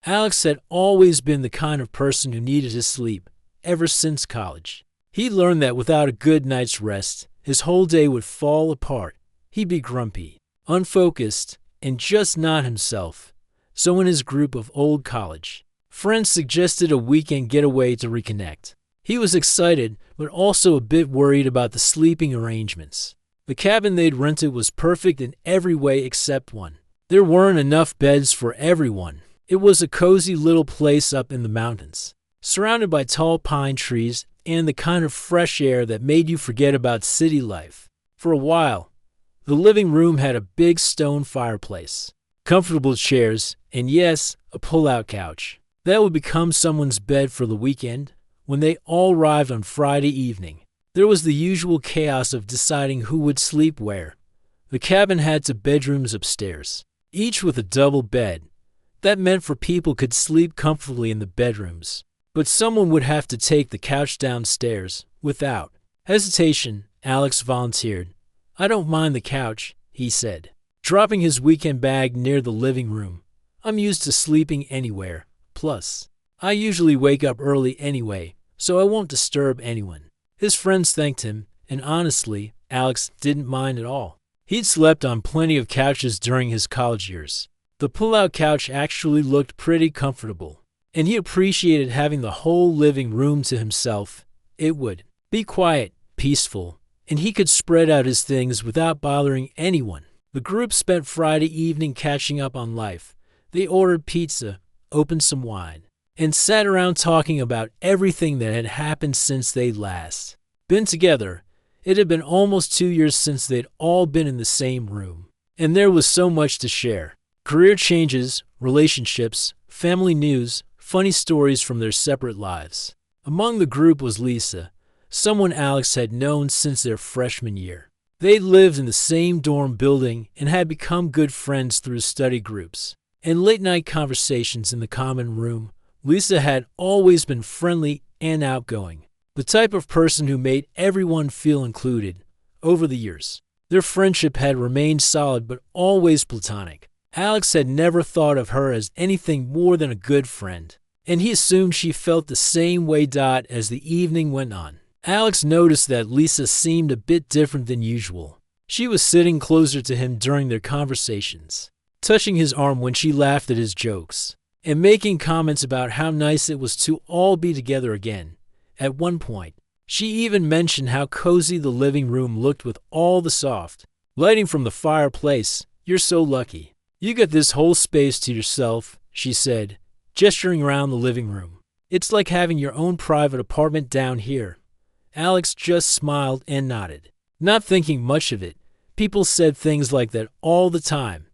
Alex had always been the kind of person who needed his sleep, ever since college. He learned that without a good night's rest, his whole day would fall apart. He'd be grumpy, unfocused, and just not himself. So when his group of old college friends suggested a weekend getaway to reconnect, he was excited, but also a bit worried about the sleeping arrangements. The cabin they'd rented was perfect in every way except one. There weren't enough beds for everyone. It was a cozy little place up in the mountains, surrounded by tall pine trees and the kind of fresh air that made you forget about city life. For a while, the living room had a big stone fireplace, comfortable chairs, and yes, a pull-out couch. That would become someone's bed for the weekend. When they all arrived on Friday evening, there was the usual chaos of deciding who would sleep where. The cabin had two bedrooms upstairs, each with a double bed. That meant people could sleep comfortably in the bedrooms, but someone would have to take the couch downstairs. Without hesitation, Alex volunteered. "I don't mind the couch," he said, dropping his weekend bag near the living room. "I'm used to sleeping anywhere. Plus, I usually wake up early anyway, so I won't disturb anyone." His friends thanked him, and honestly, Alex didn't mind at all. He'd slept on plenty of couches during his college years. The pull-out couch actually looked pretty comfortable, and he appreciated having the whole living room to himself. It would be quiet, peaceful, and he could spread out his things without bothering anyone. The group spent Friday evening catching up on life. They ordered pizza, opened some wine, and sat around talking about everything that had happened since they'd last been together. It had been almost 2 years since they'd all been in the same room, and there was so much to share. Career changes, relationships, family news, funny stories from their separate lives. Among the group was Lisa, someone Alex had known since their freshman year. They lived in the same dorm building and had become good friends through study groups and late-night conversations in the common room. Lisa had always been friendly and outgoing, the type of person who made everyone feel included. Over the years, their friendship had remained solid but always platonic. Alex had never thought of her as anything more than a good friend, and he assumed she felt the same way. As the evening went on, Alex noticed that Lisa seemed a bit different than usual. She was sitting closer to him during their conversations, touching his arm when she laughed at his jokes, and making comments about how nice it was to all be together again. At one point, she even mentioned how cozy the living room looked with all the soft lighting from the fireplace. "You're so lucky. You got this whole space to yourself," she said, gesturing around the living room. "It's like having your own private apartment down here." Alex just smiled and nodded, not thinking much of it. People said things like that all the time.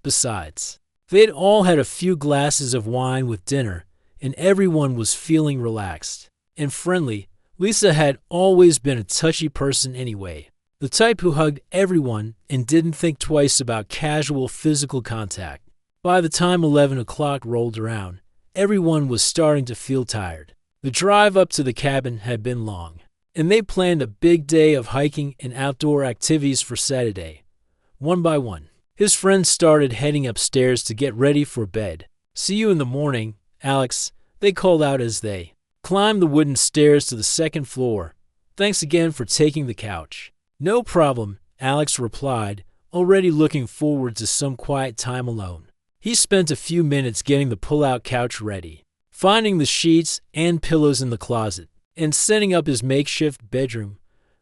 Besides, they'd all had a few glasses of wine with dinner, and everyone was feeling relaxed and friendly. Lisa had always been a touchy person anyway, the type who hugged everyone and didn't think twice about casual physical contact. By the time 11 o'clock rolled around, everyone was starting to feel tired. The drive up to the cabin had been long, and they planned a big day of hiking and outdoor activities for Saturday. One by one, his friends started heading upstairs to get ready for bed. "See you in the morning, Alex," they called out as they climbed the wooden stairs to the second floor. "Thanks again for taking the couch." "No problem," Alex replied, already looking forward to some quiet time alone. He spent a few minutes getting the pull-out couch ready, finding the sheets and pillows in the closet, and setting up his makeshift bedroom.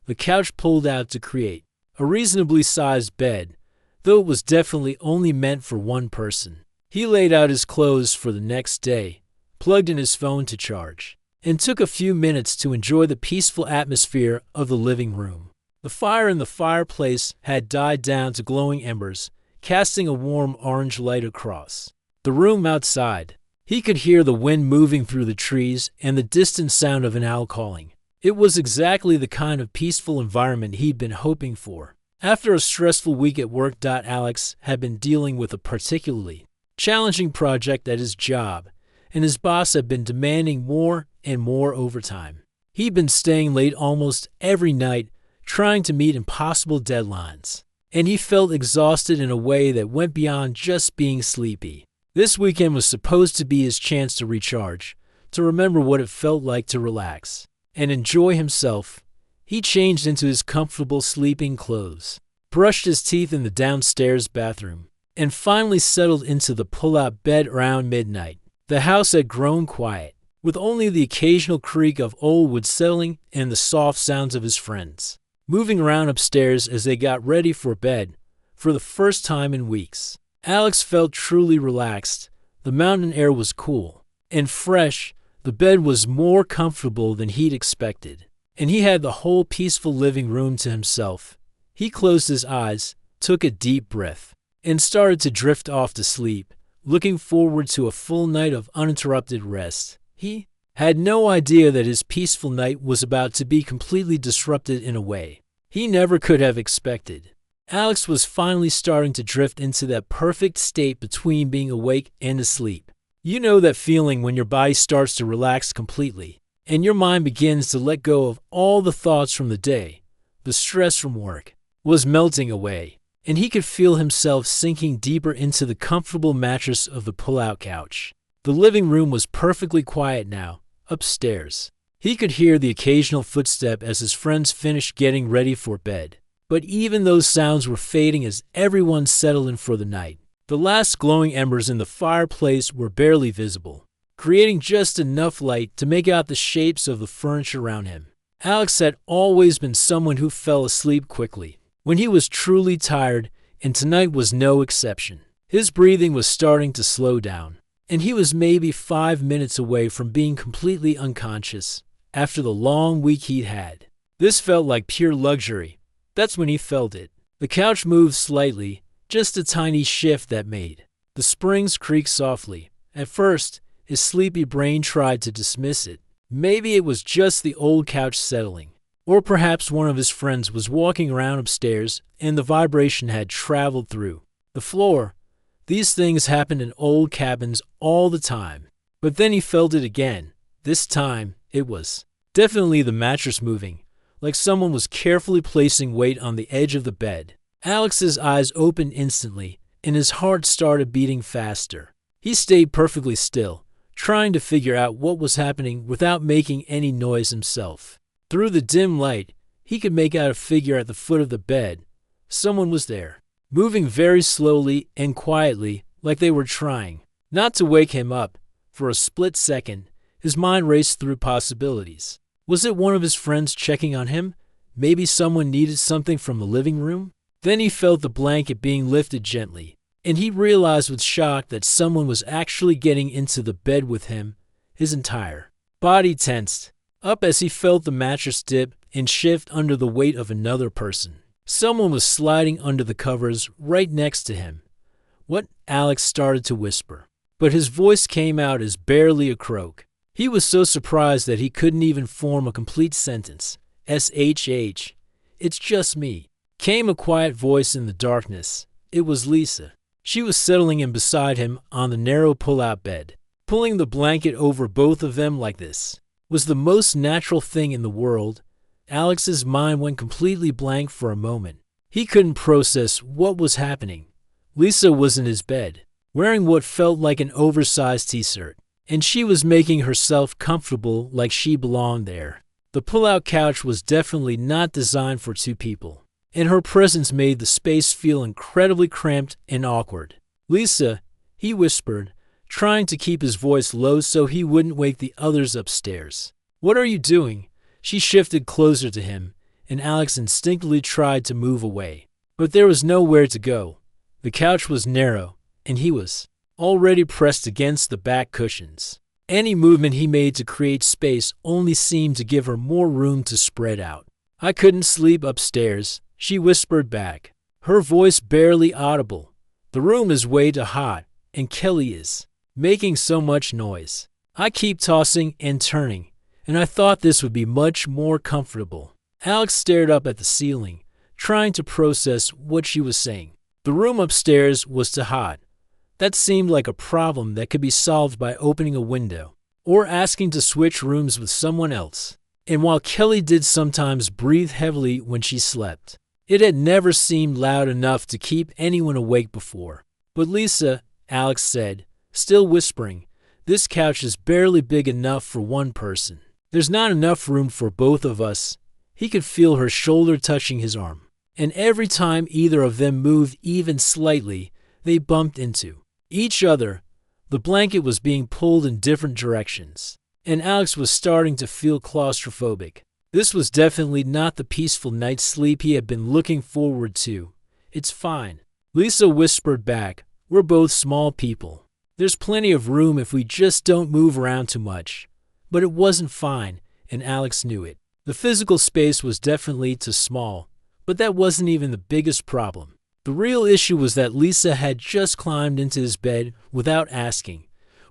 The couch pulled out to create a reasonably sized bed, though it was definitely only meant for one person. He laid out his clothes for the next day, plugged in his phone to charge, and took a few minutes to enjoy the peaceful atmosphere of the living room. The fire in the fireplace had died down to glowing embers, casting a warm orange light across the room outside. He could hear the wind moving through the trees and the distant sound of an owl calling. It was exactly the kind of peaceful environment he'd been hoping for. After a stressful week at work, Alex had been dealing with a particularly challenging project at his job, and his boss had been demanding more and more overtime. He'd been staying late almost every night, trying to meet impossible deadlines, and he felt exhausted in a way that went beyond just being sleepy. This weekend was supposed to be his chance to recharge, to remember what it felt like to relax, and enjoy himself. He changed into his comfortable sleeping clothes, brushed his teeth in the downstairs bathroom, and finally settled into the pull-out bed around midnight. The house had grown quiet, with only the occasional creak of old wood settling and the soft sounds of his friends moving around upstairs as they got ready for bed. For the first time in weeks, Alex felt truly relaxed. The mountain air was cool and fresh. The bed was more comfortable than he'd expected, and he had the whole peaceful living room to himself. He closed his eyes, took a deep breath, and started to drift off to sleep, looking forward to a full night of uninterrupted rest. He had no idea that his peaceful night was about to be completely disrupted in a way he never could have expected. Alex was finally starting to drift into that perfect state between being awake and asleep. You know that feeling when your body starts to relax completely, and your mind begins to let go of all the thoughts from the day. The stress from work was melting away, and he could feel himself sinking deeper into the comfortable mattress of the pull-out couch. The living room was perfectly quiet now. Upstairs, he could hear the occasional footstep as his friends finished getting ready for bed. But even those sounds were fading as everyone settled in for the night. The last glowing embers in the fireplace were barely visible, creating just enough light to make out the shapes of the furniture around him. Alex had always been someone who fell asleep quickly when he was truly tired, and tonight was no exception. His breathing was starting to slow down, and he was maybe 5 minutes away from being completely unconscious after the long week he'd had. This felt like pure luxury. That's when he felt it. The couch moved slightly, just a tiny shift that made the springs creak softly. At first, his sleepy brain tried to dismiss it. Maybe it was just the old couch settling, or perhaps one of his friends was walking around upstairs and the vibration had traveled through the floor. These things happened in old cabins all the time. But then he felt it again. This time, it was definitely the mattress moving, like someone was carefully placing weight on the edge of the bed. Alex's eyes opened instantly, and his heart started beating faster. He stayed perfectly still, trying to figure out what was happening without making any noise himself. Through the dim light, he could make out a figure at the foot of the bed. Someone was there, moving very slowly and quietly, like they were trying not to wake him up. For a split second, his mind raced through possibilities. Was it one of his friends checking on him? Maybe someone needed something from the living room? Then he felt the blanket being lifted gently, and he realized with shock that someone was actually getting into the bed with him. His entire body tensed up as he felt the mattress dip and shift under the weight of another person. Someone was sliding under the covers right next to him. What? Alex started to whisper, but his voice came out as barely a croak. He was so surprised that he couldn't even form a complete sentence. SHH. It's just me. Came a quiet voice in the darkness. It was Lisa. She was settling in beside him on the narrow pull-out bed. Pulling the blanket over both of them like this was the most natural thing in the world. Alex's mind went completely blank for a moment. He couldn't process what was happening. Lisa was in his bed, wearing what felt like an oversized t-shirt, and she was making herself comfortable like she belonged there. The pull-out couch was definitely not designed for two people, and her presence made the space feel incredibly cramped and awkward. Lisa, he whispered, trying to keep his voice low so he wouldn't wake the others upstairs. What are you doing? She shifted closer to him, and Alex instinctively tried to move away. But there was nowhere to go. The couch was narrow, and he was already pressed against the back cushions. Any movement he made to create space only seemed to give her more room to spread out. I couldn't sleep upstairs, she whispered back, her voice barely audible. The room is way too hot, and Kelly is making so much noise. I keep tossing and turning, and I thought this would be much more comfortable. Alex stared up at the ceiling, trying to process what she was saying. The room upstairs was too hot. That seemed like a problem that could be solved by opening a window or asking to switch rooms with someone else. And while Kelly did sometimes breathe heavily when she slept, it had never seemed loud enough to keep anyone awake before. But Lisa, Alex said, still whispering, "This couch is barely big enough for one person. There's not enough room for both of us." He could feel her shoulder touching his arm. And every time either of them moved even slightly, they bumped into each other. The blanket was being pulled in different directions, and Alex was starting to feel claustrophobic. This was definitely not the peaceful night's sleep he had been looking forward to. "It's fine," Lisa whispered back. "We're both small people. There's plenty of room if we just don't move around too much." But it wasn't fine, and Alex knew it. The physical space was definitely too small, but that wasn't even the biggest problem. The real issue was that Lisa had just climbed into his bed without asking,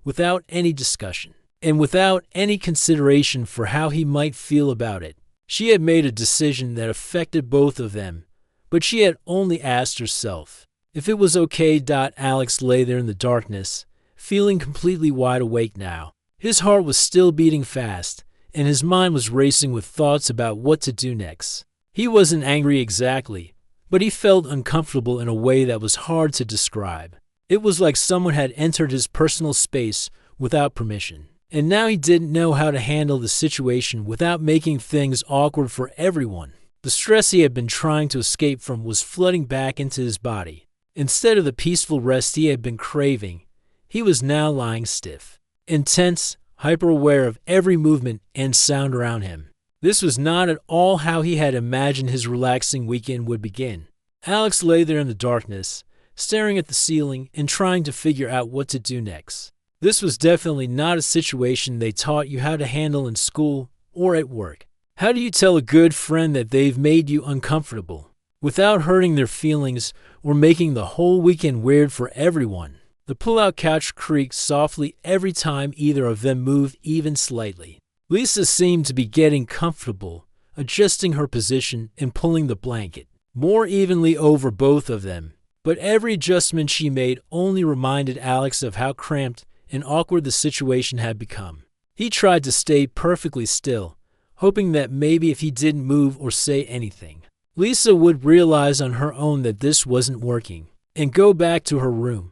without any discussion, and without any consideration for how he might feel about it. She had made a decision that affected both of them, but she had only asked herself if it was okay. Alex lay there in the darkness, feeling completely wide awake now. His heart was still beating fast, and his mind was racing with thoughts about what to do next. He wasn't angry exactly, but he felt uncomfortable in a way that was hard to describe. It was like someone had entered his personal space without permission, and now he didn't know how to handle the situation without making things awkward for everyone. The stress he had been trying to escape from was flooding back into his body. Instead of the peaceful rest he had been craving, he was now lying stiff, intense, hyper-aware of every movement and sound around him. This was not at all how he had imagined his relaxing weekend would begin. Alex lay there in the darkness, staring at the ceiling and trying to figure out what to do next. This was definitely not a situation they taught you how to handle in school or at work. How do you tell a good friend that they've made you uncomfortable without hurting their feelings or making the whole weekend weird for everyone? The pull-out couch creaked softly every time either of them moved even slightly. Lisa seemed to be getting comfortable, adjusting her position and pulling the blanket more evenly over both of them. But every adjustment she made only reminded Alex of how cramped and awkward the situation had become. He tried to stay perfectly still, hoping that maybe if he didn't move or say anything, Lisa would realize on her own that this wasn't working and go back to her room.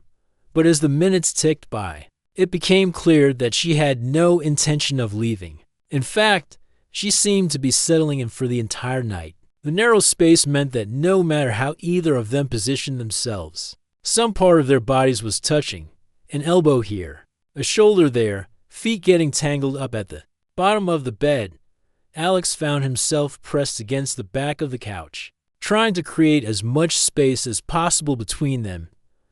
But as the minutes ticked by, it became clear that she had no intention of leaving. In fact, she seemed to be settling in for the entire night. The narrow space meant that no matter how either of them positioned themselves, some part of their bodies was touching. An elbow here, a shoulder there, feet getting tangled up at the bottom of the bed. Alex found himself pressed against the back of the couch, trying to create as much space as possible between them.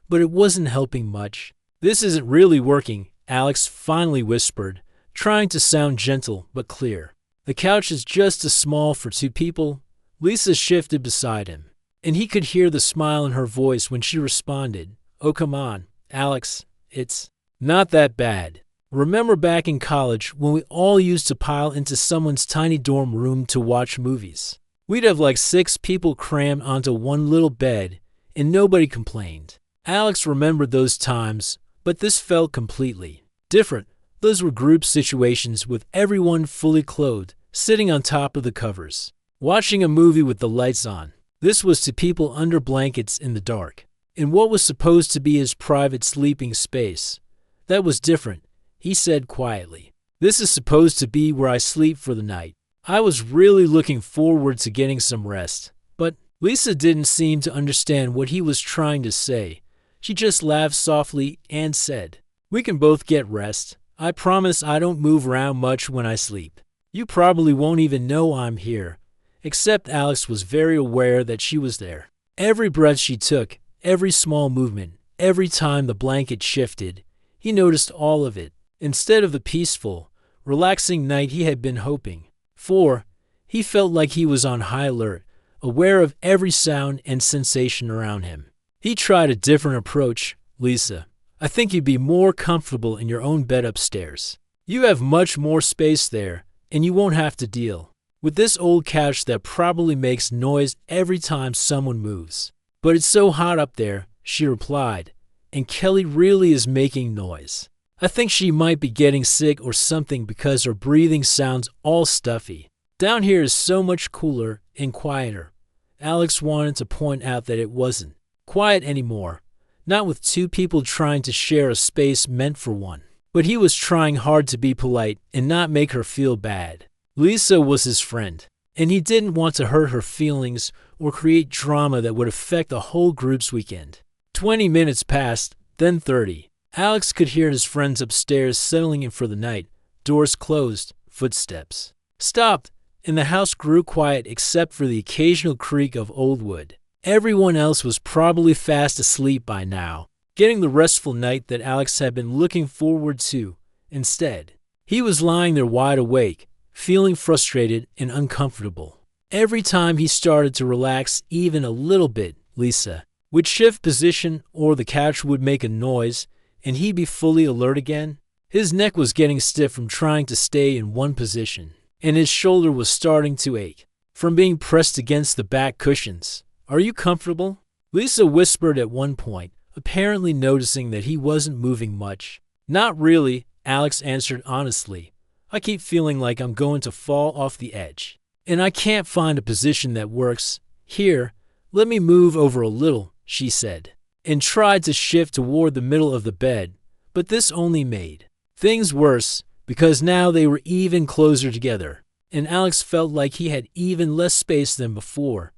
But it wasn't helping much. "This isn't really working," Alex finally whispered, trying to sound gentle but clear. "The couch is just too small for two people." Lisa shifted beside him, and he could hear the smile in her voice when she responded, "Oh, come on, Alex, it's not that bad. Remember back in college when we all used to pile into someone's tiny dorm room to watch movies? We'd have like 6 people crammed onto one little bed, and nobody complained." Alex remembered those times, but this felt completely different. Those were group situations with everyone fully clothed, sitting on top of the covers, watching a movie with the lights on. This was to people under blankets in the dark, in what was supposed to be his private sleeping space. "That was different," he said quietly. "This is supposed to be where I sleep for the night. I was really looking forward to getting some rest." But Lisa didn't seem to understand what he was trying to say. She just laughed softly and said, "We can both get rest. I promise I don't move around much when I sleep. You probably won't even know I'm here." Except Alex was very aware that she was there. Every breath she took, every small movement, every time the blanket shifted, he noticed all of it. Instead of the peaceful, relaxing night he had been hoping for, he felt like he was on high alert, aware of every sound and sensation around him. He tried a different approach. "Lisa, I think you'd be more comfortable in your own bed upstairs. You have much more space there, and you won't have to deal with this old couch that probably makes noise every time someone moves." "But it's so hot up there," she replied, "and Kelly really is making noise. I think she might be getting sick or something because her breathing sounds all stuffy. Down here is so much cooler and quieter." Alex wanted to point out that it wasn't quiet anymore, not with two people trying to share a space meant for one. But he was trying hard to be polite and not make her feel bad. Lisa was his friend, and he didn't want to hurt her feelings or create drama that would affect the whole group's weekend. 20 minutes passed, then 30. Alex could hear his friends upstairs settling in for the night. Doors closed, footsteps stopped, and the house grew quiet except for the occasional creak of old wood. Everyone else was probably fast asleep by now, getting the restful night that Alex had been looking forward to. Instead, he was lying there wide awake, feeling frustrated and uncomfortable. Every time he started to relax even a little bit, Lisa would shift position or the couch would make a noise, and he'd be fully alert again. His neck was getting stiff from trying to stay in one position, and his shoulder was starting to ache from being pressed against the back cushions. "Are you comfortable?" Lisa whispered at one point, apparently noticing that he wasn't moving much. "Not really," Alex answered honestly. "I keep feeling like I'm going to fall off the edge, and I can't find a position that works. Here, let me move over a little," she said, and tried to shift toward the middle of the bed, but this only made things worse because now they were even closer together, and Alex felt like he had even less space than before.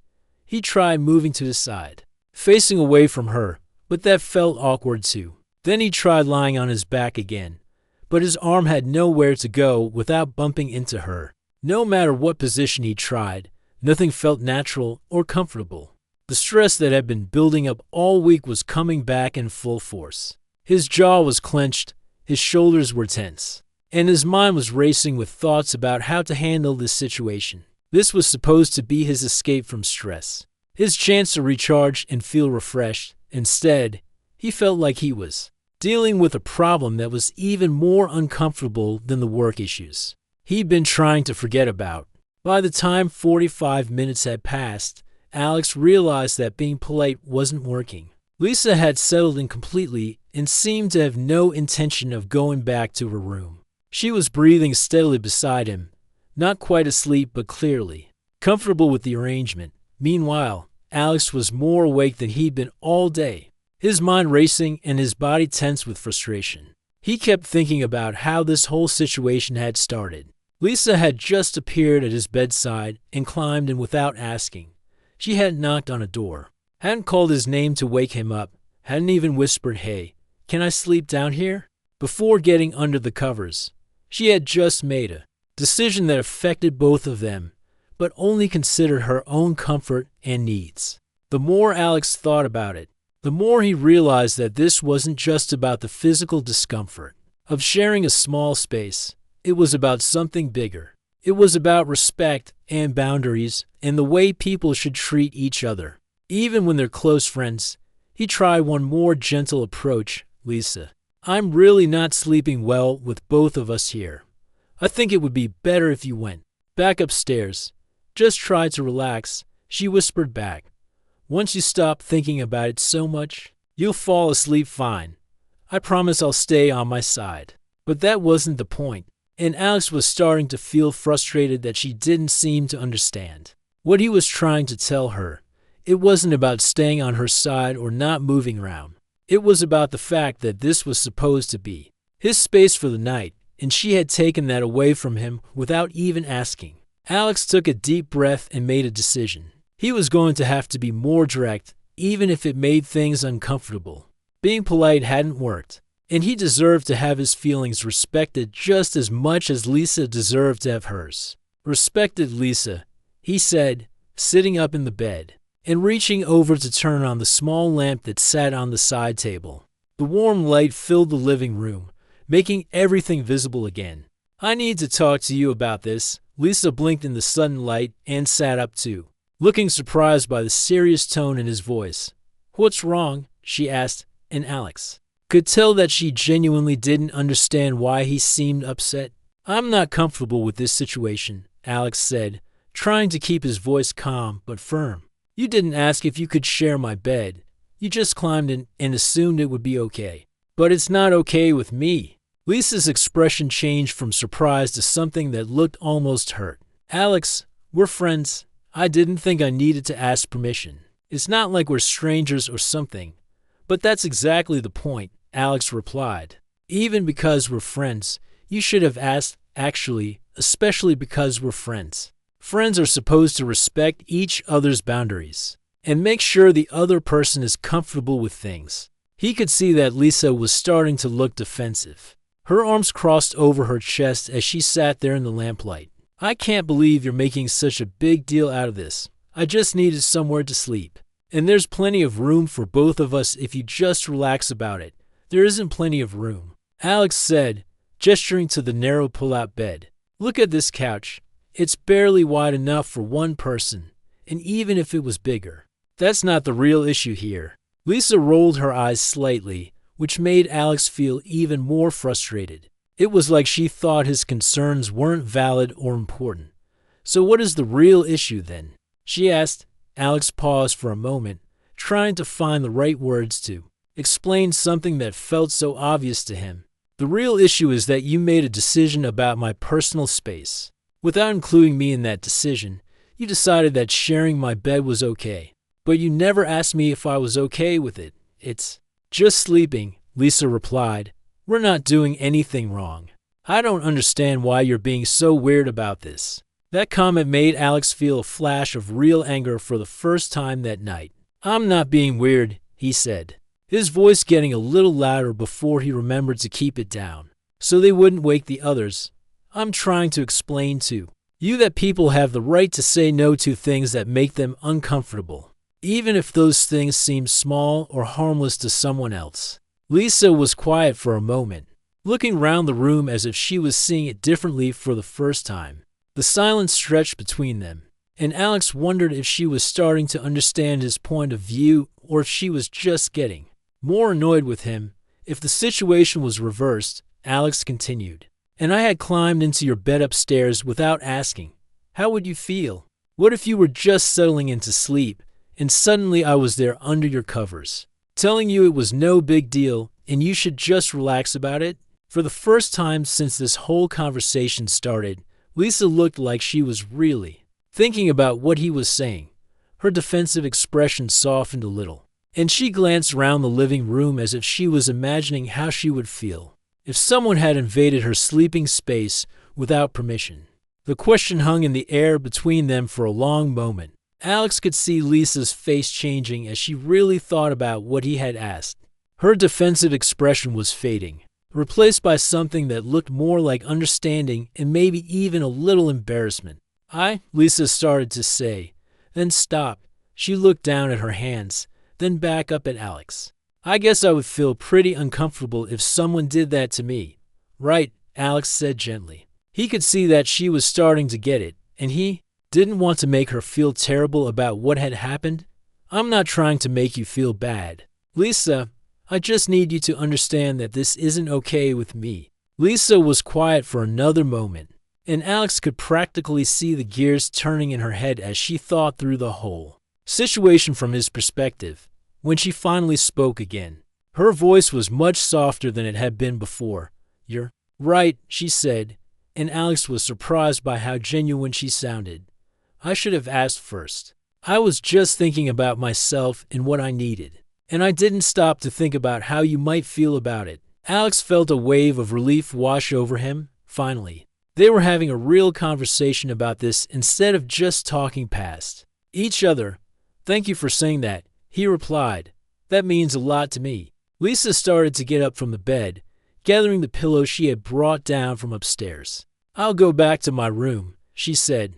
He tried moving to the side, facing away from her, but that felt awkward too. Then he tried lying on his back again, but his arm had nowhere to go without bumping into her. No matter what position he tried, nothing felt natural or comfortable. The stress that had been building up all week was coming back in full force. His jaw was clenched, his shoulders were tense, and his mind was racing with thoughts about how to handle this situation. This was supposed to be his escape from stress, his chance to recharge and feel refreshed. Instead, he felt like he was dealing with a problem that was even more uncomfortable than the work issues he'd been trying to forget about. By the time 45 minutes had passed, Alex realized that being polite wasn't working. Lisa had settled in completely and seemed to have no intention of going back to her room. She was breathing steadily beside him, not quite asleep but clearly comfortable with the arrangement. Meanwhile, Alex was more awake than he'd been all day, his mind racing and his body tense with frustration. He kept thinking about how this whole situation had started. Lisa had just appeared at his bedside and climbed in without asking. She hadn't knocked on a door, hadn't called his name to wake him up, hadn't even whispered, "Hey, can I sleep down here?" Before getting under the covers. She had just made a decision that affected both of them, but only considered her own comfort and needs. The more Alex thought about it, the more he realized that this wasn't just about the physical discomfort of sharing a small space. It was about something bigger. It was about respect and boundaries and the way people should treat each other. Even when they're close friends, he tried one more gentle approach. "Lisa, I'm really not sleeping well with both of us here. I think it would be better if you went back upstairs. Just try to relax," she whispered back. "Once you stop thinking about it so much, you'll fall asleep fine. I promise I'll stay on my side." But that wasn't the point, and Alex was starting to feel frustrated that she didn't seem to understand what he was trying to tell her. It wasn't about staying on her side or not moving around. It was about the fact that this was supposed to be his space for the night, and she had taken that away from him without even asking. Alex took a deep breath and made a decision. He was going to have to be more direct, even if it made things uncomfortable. Being polite hadn't worked, and he deserved to have his feelings respected just as much as Lisa deserved to have hers. "Respected Lisa," he said, sitting up in the bed and reaching over to turn on the small lamp that sat on the side table. The warm light filled the living room, making everything visible again. "I need to talk to you about this." Lisa blinked in the sudden light and sat up too, looking surprised by the serious tone in his voice. "What's wrong?" she asked, and Alex could tell that she genuinely didn't understand why he seemed upset. "I'm not comfortable with this situation," Alex said, trying to keep his voice calm but firm. "You didn't ask if you could share my bed. You just climbed in and assumed it would be okay. But it's not okay with me." Lisa's expression changed from surprise to something that looked almost hurt. "Alex, we're friends. I didn't think I needed to ask permission. It's not like we're strangers or something. But that's exactly the point, Alex replied. Even because we're friends, you should have asked, actually, especially because we're friends. Friends are supposed to respect each other's boundaries and make sure the other person is comfortable with things. He could see that Lisa was starting to look defensive. Her arms crossed over her chest as she sat there in the lamplight. I can't believe you're making such a big deal out of this. I just needed somewhere to sleep. And there's plenty of room for both of us if you just relax about it. There isn't plenty of room, Alex said, gesturing to the narrow pull-out bed. Look at this couch. It's barely wide enough for one person, and even if it was bigger. That's not the real issue here. Lisa rolled her eyes slightly, which made Alex feel even more frustrated. It was like she thought his concerns weren't valid or important. So what is the real issue then? She asked. Alex paused for a moment, trying to find the right words to explain something that felt so obvious to him. The real issue is that you made a decision about my personal space. Without including me in that decision, you decided that sharing my bed was okay. But you never asked me if I was okay with it. It's just sleeping, Lisa replied. We're not doing anything wrong. I don't understand why you're being so weird about this. That comment made Alex feel a flash of real anger for the first time that night. I'm not being weird, he said, his voice getting a little louder before he remembered to keep it down, so they wouldn't wake the others. I'm trying to explain to you that people have the right to say no to things that make them uncomfortable, even if those things seem small or harmless to someone else. Lisa was quiet for a moment, looking round the room as if she was seeing it differently for the first time. The silence stretched between them, and Alex wondered if she was starting to understand his point of view or if she was just getting more annoyed with him. If the situation was reversed, Alex continued, and I had climbed into your bed upstairs without asking, how would you feel? What if you were just settling into sleep, and suddenly I was there under your covers, telling you it was no big deal and you should just relax about it? For the first time since this whole conversation started, Lisa looked like she was really thinking about what he was saying. Her defensive expression softened a little, and she glanced around the living room as if she was imagining how she would feel if someone had invaded her sleeping space without permission. The question hung in the air between them for a long moment. Alex could see Lisa's face changing as she really thought about what he had asked. Her defensive expression was fading, replaced by something that looked more like understanding and maybe even a little embarrassment. Lisa started to say, then stopped. She looked down at her hands, then back up at Alex. I guess I would feel pretty uncomfortable if someone did that to me. Right, Alex said gently. He could see that she was starting to get it, and he didn't want to make her feel terrible about what had happened. I'm not trying to make you feel bad, Lisa. I just need you to understand that this isn't okay with me. Lisa was quiet for another moment, and Alex could practically see the gears turning in her head as she thought through the whole situation from his perspective. When she finally spoke again, her voice was much softer than it had been before. You're right, she said, and Alex was surprised by how genuine she sounded. I should have asked first. I was just thinking about myself and what I needed. And I didn't stop to think about how you might feel about it. Alex felt a wave of relief wash over him. Finally, they were having a real conversation about this instead of just talking past each other. Thank you for saying that, he replied. That means a lot to me. Lisa started to get up from the bed, gathering the pillows she had brought down from upstairs. I'll go back to my room, she said.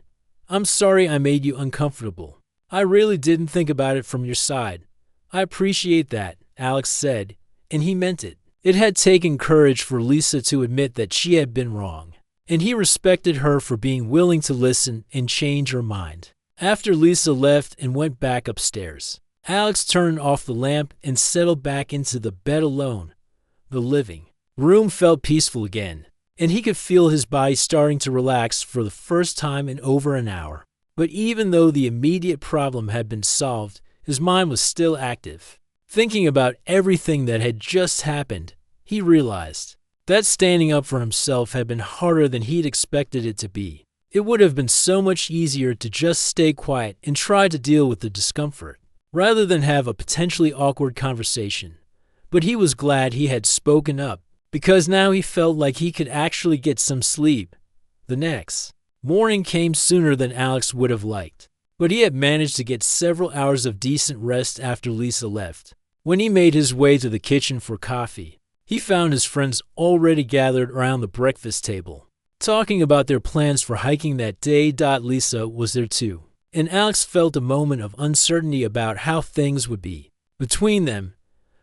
I'm sorry I made you uncomfortable. I really didn't think about it from your side. I appreciate that, Alex said, and he meant it. It had taken courage for Lisa to admit that she had been wrong, and he respected her for being willing to listen and change her mind. After Lisa left and went back upstairs, Alex turned off the lamp and settled back into the bed alone. The living room felt peaceful again, and he could feel his body starting to relax for the first time in over an hour. But even though the immediate problem had been solved, his mind was still active. Thinking about everything that had just happened, he realized that standing up for himself had been harder than he'd expected it to be. It would have been so much easier to just stay quiet and try to deal with the discomfort, rather than have a potentially awkward conversation. but he was glad he had spoken up, because now he felt like he could actually get some sleep. The next morning came sooner than Alex would have liked, but he had managed to get several hours of decent rest after Lisa left. When he made his way to the kitchen for coffee, he found his friends already gathered around the breakfast table, talking about their plans for hiking that day. Lisa was there too, and Alex felt a moment of uncertainty about how things would be between them.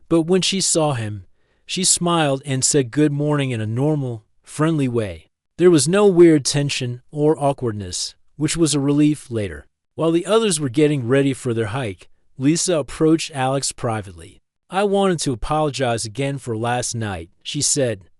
But when she saw him, she smiled and said good morning in a normal, friendly way. There was no weird tension or awkwardness, which was a relief later. While the others were getting ready for their hike, Lisa approached Alex privately. "I wanted to apologize again for last night," she said.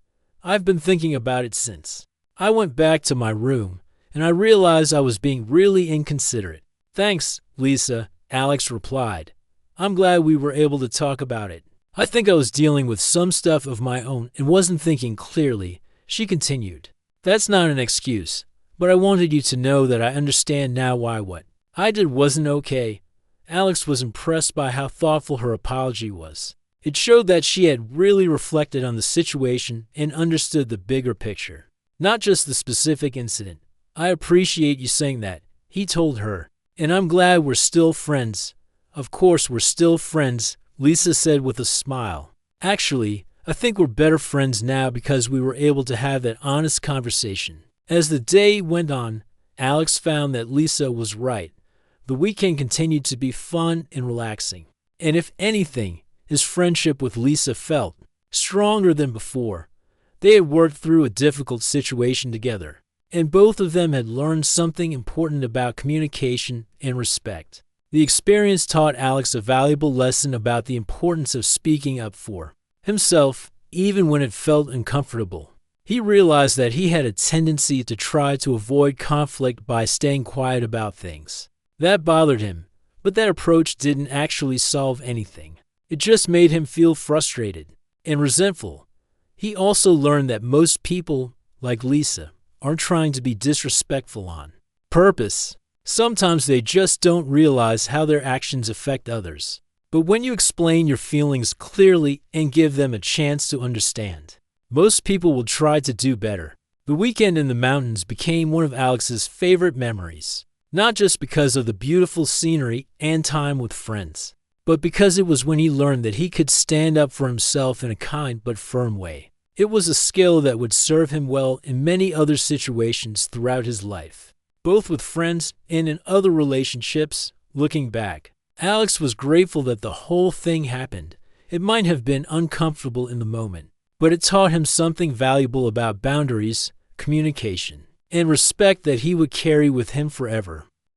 "I've been thinking about it since. I went back to my room, and I realized I was being really inconsiderate." "Thanks, Lisa," Alex replied. "I'm glad we were able to talk about it. I think I was dealing with some stuff of my own and wasn't thinking clearly," she continued. "That's not an excuse, but I wanted you to know that I understand now why what I did wasn't okay." Alex was impressed by how thoughtful her apology was. It showed that she had really reflected on the situation and understood the bigger picture, not just the specific incident. "I appreciate you saying that," he told her, "and I'm glad we're still friends." "Of course we're still friends," Lisa said with a smile. "Actually, I think we're better friends now because we were able to have that honest conversation." As the day went on, Alex found that Lisa was right. The weekend continued to be fun and relaxing, and if anything, his friendship with Lisa felt stronger than before. They had worked through a difficult situation together, and both of them had learned something important about communication and respect. The experience taught Alex a valuable lesson about the importance of speaking up for himself, even when it felt uncomfortable. He realized that he had a tendency to try to avoid conflict by staying quiet about things. That bothered him, but that approach didn't actually solve anything. It just made him feel frustrated and resentful. He also learned that most people, like Lisa, aren't trying to be disrespectful on purpose. Sometimes they just don't realize how their actions affect others. But when you explain your feelings clearly and give them a chance to understand, most people will try to do better. The weekend in the mountains became one of Alex's favorite memories, not just because of the beautiful scenery and time with friends, but because it was when he learned that he could stand up for himself in a kind but firm way. It was a skill that would serve him well in many other situations throughout his life, both with friends and in other relationships. Looking back, Alex was grateful that the whole thing happened. It might have been uncomfortable in the moment, but it taught him something valuable about boundaries, communication, and respect that he would carry with him forever.